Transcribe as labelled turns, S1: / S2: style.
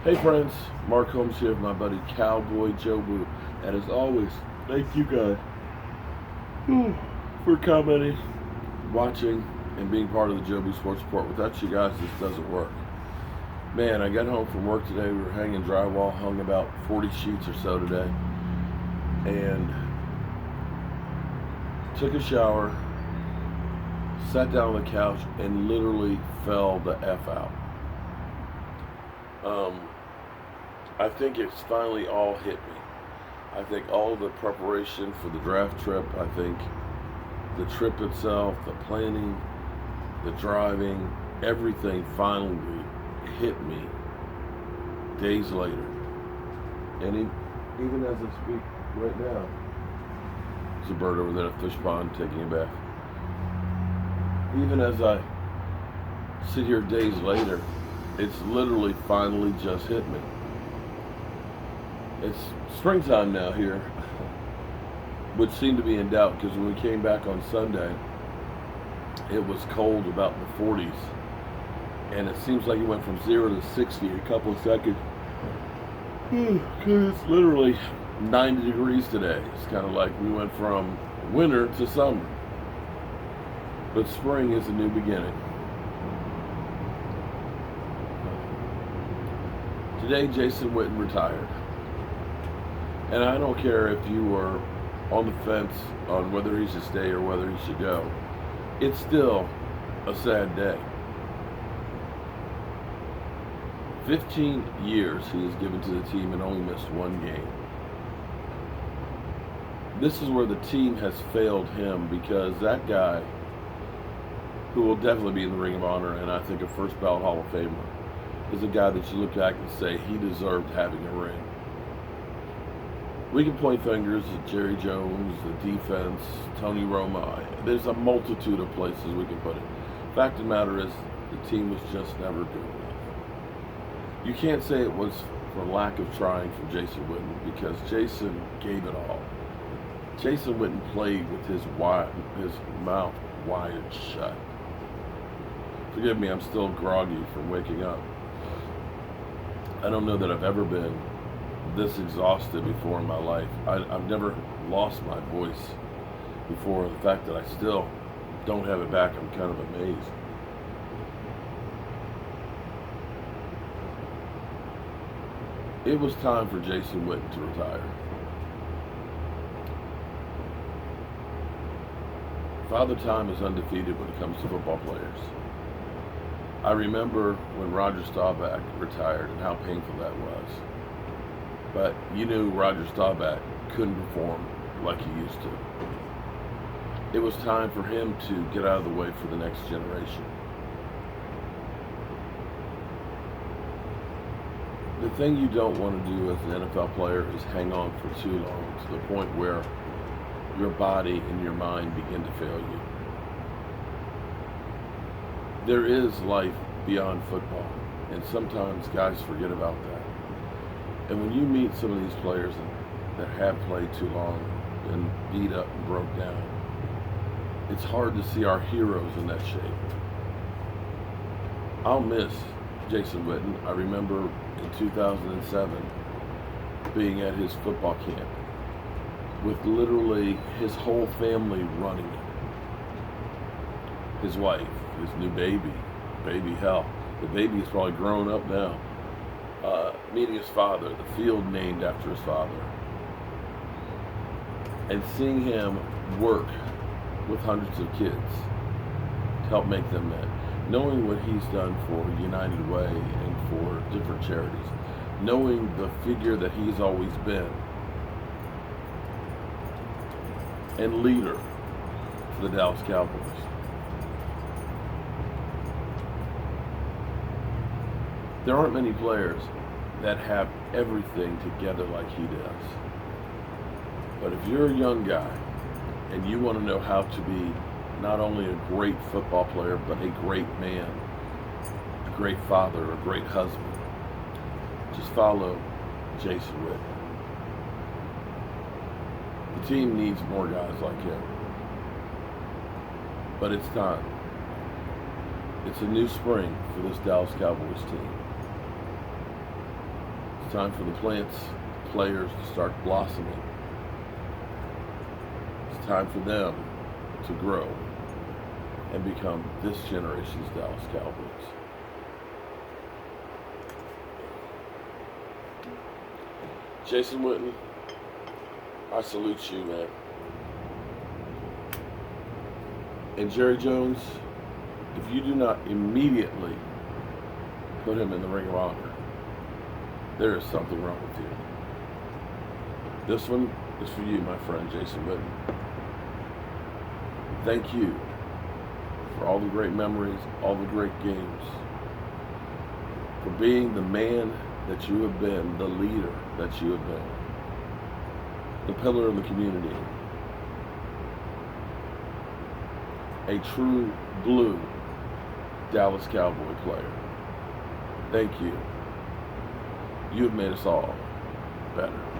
S1: Hey friends, Mark Holmes here with my buddy Cowboy Joe Boo. And as always, thank you guys for commenting, watching, and being part of the Joe Boo Sports Report. Without you guys, this doesn't work. Man, I got home from work today. We were hanging drywall, hung about 40 sheets or so today. And took a shower, sat down on the couch, and literally fell the F out. I think it's finally all hit me. I think all the preparation for the draft trip, I think the trip itself, the planning, the driving, everything finally hit me days later. And even as I speak right now, there's a bird over there at the fish pond taking a bath. Even as I sit here days later, it's literally finally just hit me. It's springtime now here, which seemed to be in doubt because when we came back on Sunday, it was cold, about the 40s, and it seems like it went from 0 to 60 in a couple of seconds. Because it's literally 90 degrees today. It's kind of like we went from winter to summer. But spring is a new beginning. Today, Jason Witten retired. And I don't care if you were on the fence on whether he should stay or whether he should go. It's still a sad day. 15 years he has given to the team and only missed one game. This is where the team has failed him, because that guy, who will definitely be in the Ring of Honor and I think a first ballot Hall of Famer, is a guy that you look back and say he deserved having a ring. We can point fingers at Jerry Jones, the defense, Tony Romo. There's a multitude of places we can put it. Fact of the matter is, the team was just never good enough. You can't say it was for lack of trying from Jason Witten, because Jason gave it all. Jason Witten played with his mouth wired shut. Forgive me, I'm still groggy from waking up. I don't know that I've ever been this exhausted before in my life. I've never lost my voice before. The fact that I still don't have it back, I'm kind of amazed. It was time for Jason Witten to retire. Father Time is undefeated when it comes to football players. I remember when Roger Staubach retired and how painful that was. But you knew Roger Staubach couldn't perform like he used to. It was time for him to get out of the way for the next generation. The thing you don't want to do as an NFL player is hang on for too long, to the point where your body and your mind begin to fail you. There is life beyond football, and sometimes guys forget about that. And when you meet some of these players that have played too long and beat up and broke down, it's hard to see our heroes in that shape. I'll miss Jason Witten. I remember in 2007 being at his football camp with literally his whole family running it. His wife, his new baby hell. The baby is probably grown up now. Meeting his father, the field named after his father, and seeing him work with hundreds of kids to help make them men, knowing what he's done for United Way and for different charities, knowing the figure that he's always been, and leader for the Dallas Cowboys. There aren't many players that have everything together like he does. But if you're a young guy and you want to know how to be not only a great football player, but a great man, a great father, a great husband, just follow Jason Witten. The team needs more guys like him. But it's time. It's a new spring for this Dallas Cowboys team. time for the players to start blossoming. It's time for them to grow and become this generation's Dallas Cowboys. Jason Witten, I salute you, man. And Jerry Jones, if you do not immediately put him in the Ring of Honor, there is something wrong with you. This one is for you, my friend Jason Witten. Thank you for all the great memories, all the great games, for being the man that you have been, the leader that you have been, the pillar of the community, a true blue Dallas Cowboy player. Thank you. You have made us all better.